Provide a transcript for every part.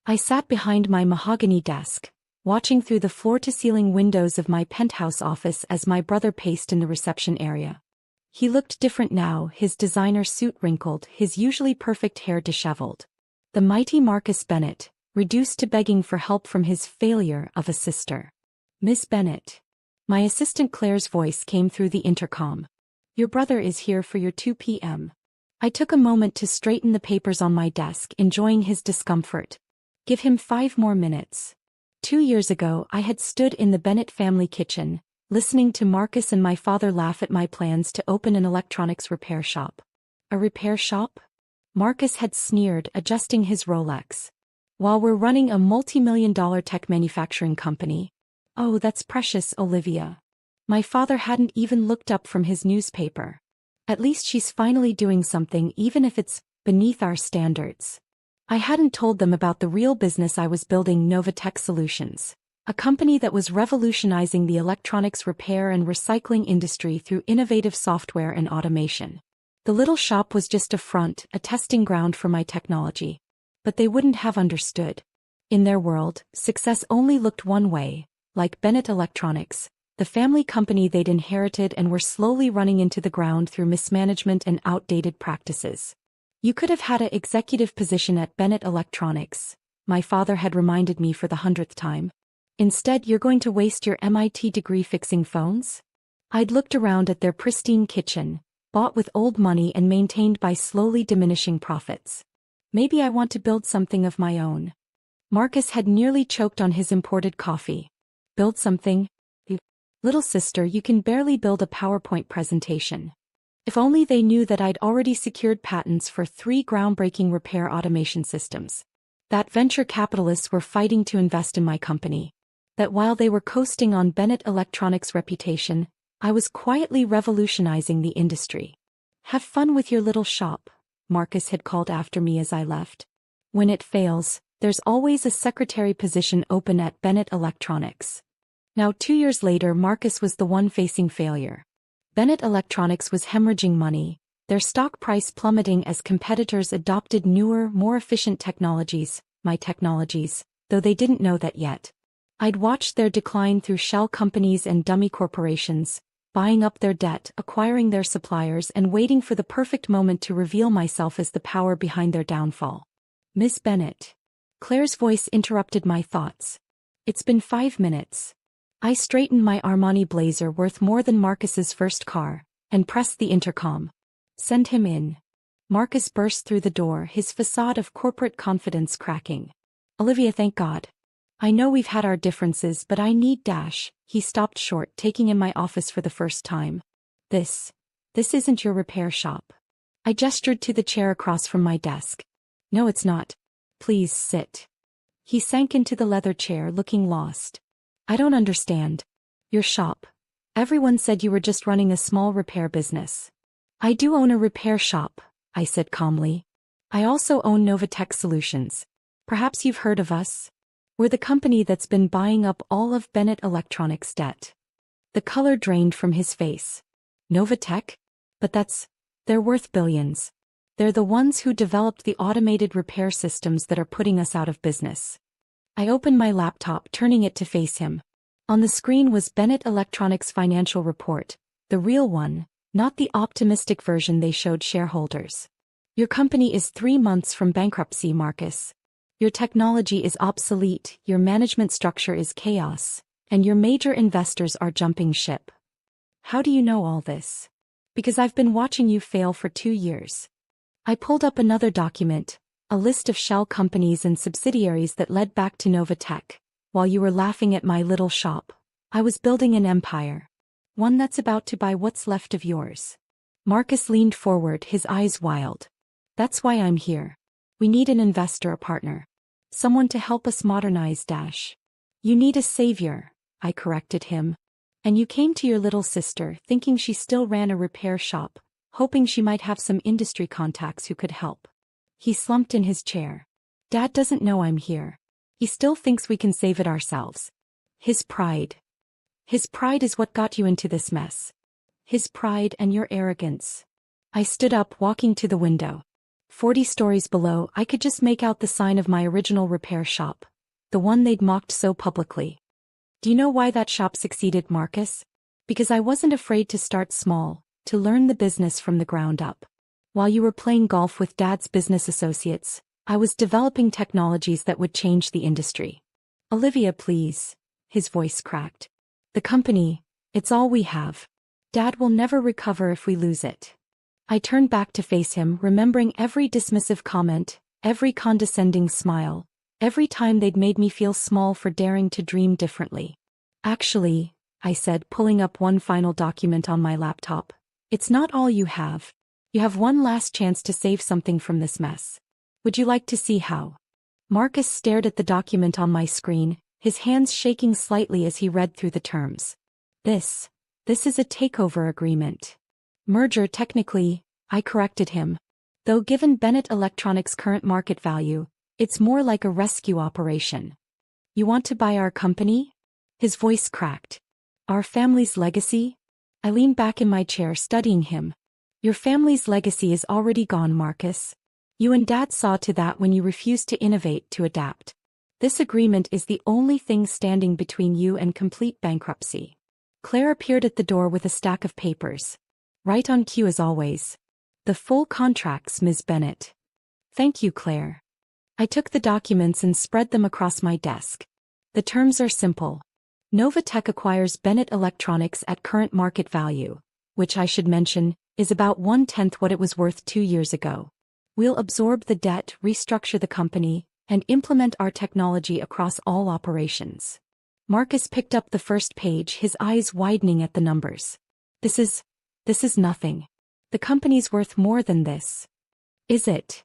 I sat behind my mahogany desk, watching through the floor-to-ceiling windows of my penthouse office as my brother paced in the reception area. He looked different now, his designer suit wrinkled, his usually perfect hair disheveled. The mighty Marcus Bennett, reduced to begging for help from his failure of a sister. "Miss Bennett." My assistant Claire's voice came through the intercom. "Your brother is here for your 2 p.m. I took a moment to straighten the papers on my desk, enjoying his discomfort. Give him 5 more minutes. 2 years ago I had stood in the Bennett family kitchen, listening to Marcus and my father laugh at my plans to open an electronics repair shop. A repair shop? Marcus had sneered, adjusting his Rolex. "While we're running a multi-million-dollar tech manufacturing company." "Oh, that's precious, Olivia." My father hadn't even looked up from his newspaper. "At least she's finally doing something, even if it's beneath our standards." I hadn't told them about the real business I was building, Novatech Solutions, a company that was revolutionizing the electronics repair and recycling industry through innovative software and automation. The little shop was just a front, a testing ground for my technology. But they wouldn't have understood. In their world, success only looked one way, like Bennett Electronics, the family company they'd inherited and were slowly running into the ground through mismanagement and outdated practices. "You could have had an executive position at Bennett Electronics," my father had reminded me for the 100th time. "Instead, you're going to waste your MIT degree fixing phones?" I'd looked around at their pristine kitchen, bought with old money and maintained by slowly diminishing profits. Maybe I want to build something of my own. Marcus had nearly choked on his imported coffee. "Build something? Little sister, you can barely build a PowerPoint presentation." If only they knew that I'd already secured patents for 3 groundbreaking repair automation systems. That venture capitalists were fighting to invest in my company. That while they were coasting on Bennett Electronics' reputation, I was quietly revolutionizing the industry. "Have fun with your little shop," Marcus had called after me as I left. "When it fails, there's always a secretary position open at Bennett Electronics." Now 2 years later, Marcus was the one facing failure. Bennett Electronics was hemorrhaging money, their stock price plummeting as competitors adopted newer, more efficient technologies, my technologies, though they didn't know that yet. I'd watched their decline through shell companies and dummy corporations, buying up their debt, acquiring their suppliers, and waiting for the perfect moment to reveal myself as the power behind their downfall. "Miss Bennett." Claire's voice interrupted my thoughts. "It's been 5 minutes." I straightened my Armani blazer, worth more than Marcus's first car, and pressed the intercom. "Send him in." Marcus burst through the door, his facade of corporate confidence cracking. "Olivia, thank God. I know we've had our differences, but I need dash." He stopped short, taking in my office for the first time. This isn't your repair shop." I gestured to the chair across from my desk. "No, it's not. Please sit." He sank into the leather chair, looking lost. "I don't understand. Your shop. Everyone said you were just running a small repair business." "I do own a repair shop," I said calmly. "I also own Novatech Solutions. Perhaps you've heard of us? We're the company that's been buying up all of Bennett Electronics' debt." The color drained from his face. "Novatech? But they're worth billions. They're the ones who developed the automated repair systems that are putting us out of business." I opened my laptop, turning it to face him. On the screen was Bennett Electronics' financial report, the real one, not the optimistic version they showed shareholders. "Your company is 3 months from bankruptcy, Marcus. Your technology is obsolete, your management structure is chaos, and your major investors are jumping ship." "How do you know all this?" "Because I've been watching you fail for 2 years." I pulled up another document, a list of shell companies and subsidiaries that led back to Novatech. "While you were laughing at my little shop, I was building an empire. One that's about to buy what's left of yours." Marcus leaned forward, his eyes wild. "That's why I'm here. We need an investor, a partner. Someone to help us modernize Dash." "You need a savior," I corrected him. "And you came to your little sister, thinking she still ran a repair shop, hoping she might have some industry contacts who could help." He slumped in his chair. "Dad doesn't know I'm here. He still thinks we can save it ourselves. His pride. His pride is what got you into this mess. His pride and your arrogance." I stood up, walking to the window. 40 stories below, I could just make out the sign of my original repair shop. The one they'd mocked so publicly. Do you know why that shop succeeded, Marcus? Because I wasn't afraid to start small, to learn the business from the ground up. While you were playing golf with Dad's business associates, I was developing technologies that would change the industry. Olivia, please. His voice cracked. The company, it's all we have. Dad will never recover if we lose it. I turned back to face him, remembering every dismissive comment, every condescending smile, every time they'd made me feel small for daring to dream differently. Actually, I said, pulling up one final document on my laptop, it's not all you have. You have one last chance to save something from this mess. Would you like to see how? Marcus stared at the document on my screen, his hands shaking slightly as he read through the terms. This is a takeover agreement. Merger technically, I corrected him. Though given Bennett Electronics' current market value, it's more like a rescue operation. You want to buy our company? His voice cracked. Our family's legacy? I leaned back in my chair studying him. Your family's legacy is already gone, Marcus. You and Dad saw to that when you refused to innovate, to adapt. This agreement is the only thing standing between you and complete bankruptcy. Claire appeared at the door with a stack of papers. Right on cue as always. The full contracts, Ms. Bennett. Thank you, Claire. I took the documents and spread them across my desk. The terms are simple. Novatech acquires Bennett Electronics at current market value, which I should mention, is about 1/10 what it was worth 2 years ago. We'll absorb the debt, restructure the company, and implement our technology across all operations. Marcus picked up the first page, his eyes widening at the numbers. This is nothing. The company's worth more than this. Is it?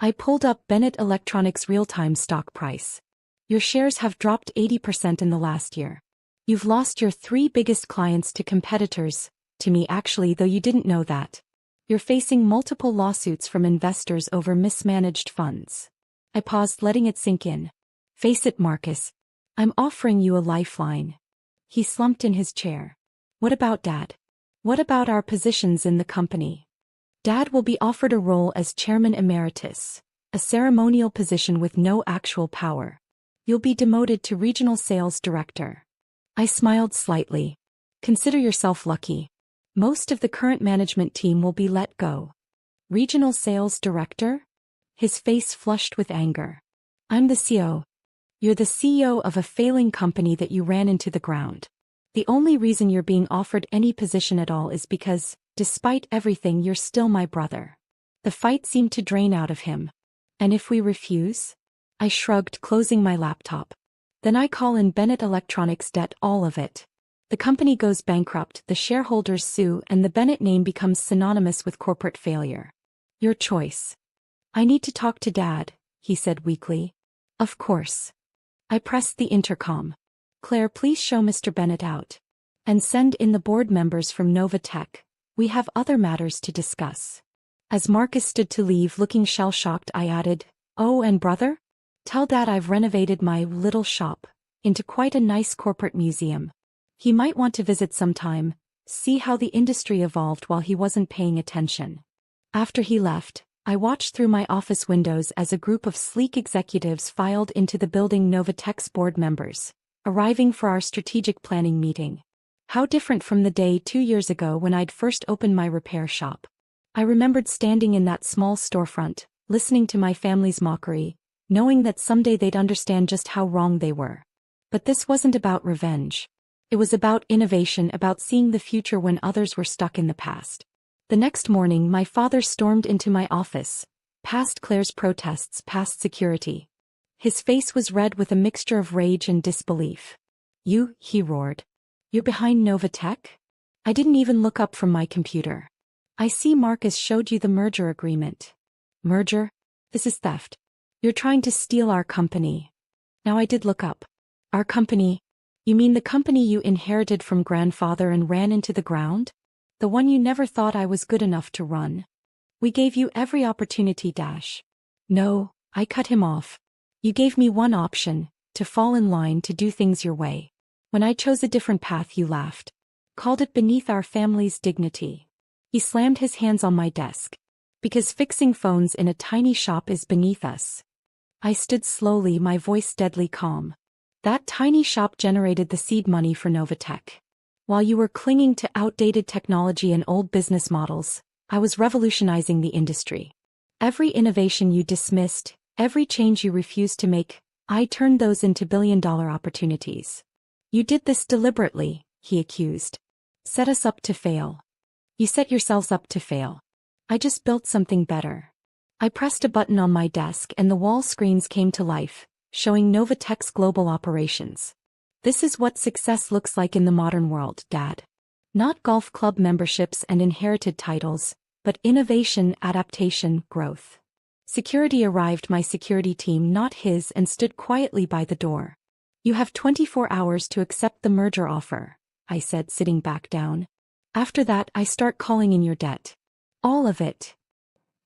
I pulled up Bennett Electronics' real-time stock price. Your shares have dropped 80% in the last year. You've lost your 3 biggest clients to competitors, to me actually, though you didn't know that. You're facing multiple lawsuits from investors over mismanaged funds. I paused, letting it sink in. Face it, Marcus. I'm offering you a lifeline. He slumped in his chair. What about Dad? What about our positions in the company? Dad will be offered a role as chairman emeritus, a ceremonial position with no actual power. You'll be demoted to regional sales director. I smiled slightly. Consider yourself lucky. Most of the current management team will be let go. Regional sales director? His face flushed with anger. I'm the CEO. You're the CEO of a failing company that you ran into the ground. The only reason you're being offered any position at all is because, despite everything, you're still my brother. The fight seemed to drain out of him. And if we refuse? I shrugged, closing my laptop. Then I call in Bennett Electronics debt, all of it. The company goes bankrupt, the shareholders sue, and the Bennett name becomes synonymous with corporate failure. Your choice. I need to talk to Dad, he said weakly. Of course. I pressed the intercom. Claire, please show Mr. Bennett out. And send in the board members from Novatech. We have other matters to discuss. As Marcus stood to leave, looking shell-shocked, I added, Oh, and brother? Tell Dad I've renovated my little shop into quite a nice corporate museum. He might want to visit sometime, see how the industry evolved while he wasn't paying attention. After he left, I watched through my office windows as a group of sleek executives filed into the building, Novatech's board members, arriving for our strategic planning meeting. How different from the day 2 years ago when I'd first opened my repair shop. I remembered standing in that small storefront, listening to my family's mockery, knowing that someday they'd understand just how wrong they were. But this wasn't about revenge. It was about innovation, about seeing the future when others were stuck in the past. The next morning, my father stormed into my office, past Claire's protests, past security. His face was red with a mixture of rage and disbelief. You, he roared. You're behind Novatech? I didn't even look up from my computer. I see Marcus showed you the merger agreement. Merger? This is theft. You're trying to steal our company. Now I did look up. Our company? You mean the company you inherited from grandfather and ran into the ground? The one you never thought I was good enough to run? We gave you every opportunity, Dash. No, I cut him off. You gave me one option, to fall in line, to do things your way. When I chose a different path, you laughed. Called it beneath our family's dignity. He slammed his hands on my desk. Because fixing phones in a tiny shop is beneath us. I stood slowly, my voice deadly calm. That tiny shop generated the seed money for Novatech. While you were clinging to outdated technology and old business models, I was revolutionizing the industry. Every innovation you dismissed, every change you refused to make, I turned those into billion-dollar opportunities. You did this deliberately, he accused. Set us up to fail. You set yourselves up to fail. I just built something better. I pressed a button on my desk and the wall screens came to life, showing Novatech's global operations. This is what success looks like in the modern world, Dad. Not golf club memberships and inherited titles, but innovation, adaptation, growth. Security arrived, my security team, not his, and stood quietly by the door. You have 24 hours to accept the merger offer, I said, sitting back down. After that, I start calling in your debt. All of it.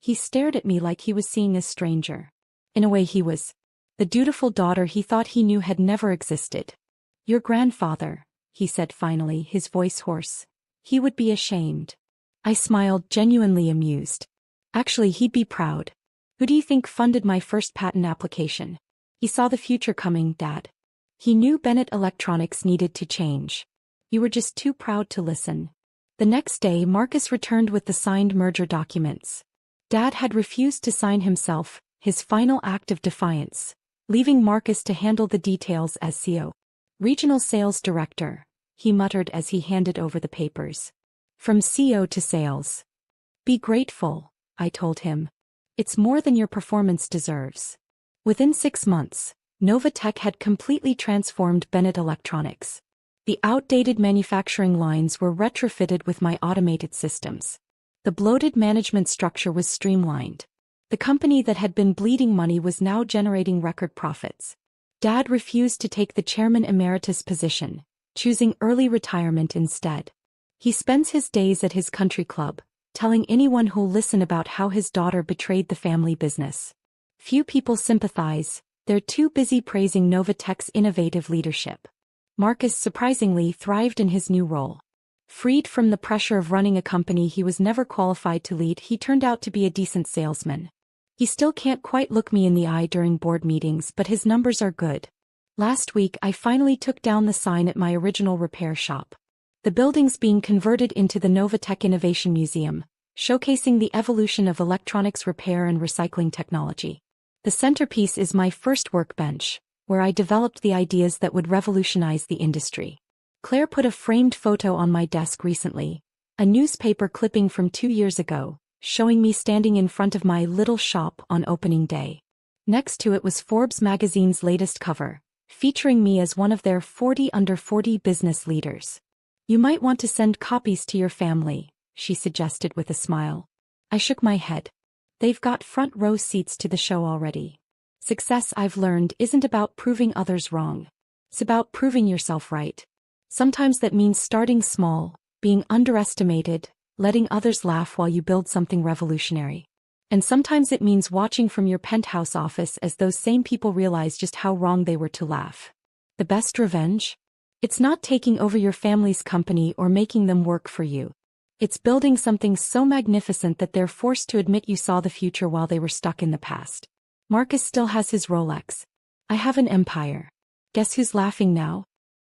He stared at me like he was seeing a stranger. In a way, he was. The dutiful daughter he thought he knew had never existed. Your grandfather, he said finally, his voice hoarse. He would be ashamed. I smiled, genuinely amused. Actually, he'd be proud. Who do you think funded my first patent application? He saw the future coming, Dad. He knew Bennett Electronics needed to change. You were just too proud to listen. The next day, Marcus returned with the signed merger documents. Dad had refused to sign himself, his final act of defiance, leaving Marcus to handle the details as CEO. Regional Sales Director, he muttered as he handed over the papers. From CEO to sales. Be grateful, I told him. It's more than your performance deserves. Within 6 months, Novatech had completely transformed Bennett Electronics. The outdated manufacturing lines were retrofitted with my automated systems. The bloated management structure was streamlined. The company that had been bleeding money was now generating record profits. Dad refused to take the chairman emeritus position, choosing early retirement instead. He spends his days at his country club, telling anyone who'll listen about how his daughter betrayed the family business. Few people sympathize, they're too busy praising Novatech's innovative leadership. Marcus surprisingly thrived in his new role. Freed from the pressure of running a company he was never qualified to lead, he turned out to be a decent salesman. He still can't quite look me in the eye during board meetings, but his numbers are good. Last week I finally took down the sign at my original repair shop. The building's being converted into the Novatech Innovation Museum, showcasing the evolution of electronics repair and recycling technology. The centerpiece is my first workbench, where I developed the ideas that would revolutionize the industry. Claire put a framed photo on my desk recently, a newspaper clipping from 2 years ago, showing me standing in front of my little shop on opening day. Next to it was Forbes magazine's latest cover, featuring me as one of their 40 under 40 business leaders. You might want to send copies to your family, she suggested with a smile. I shook my head. They've got front row seats to the show already. Success, I've learned, isn't about proving others wrong. It's about proving yourself right. Sometimes that means starting small, being underestimated, letting others laugh while you build something revolutionary. And sometimes it means watching from your penthouse office as those same people realize just how wrong they were to laugh. The best revenge? It's not taking over your family's company or making them work for you. It's building something so magnificent that they're forced to admit you saw the future while they were stuck in the past. Marcus still has his Rolex. I have an empire. Guess who's laughing now?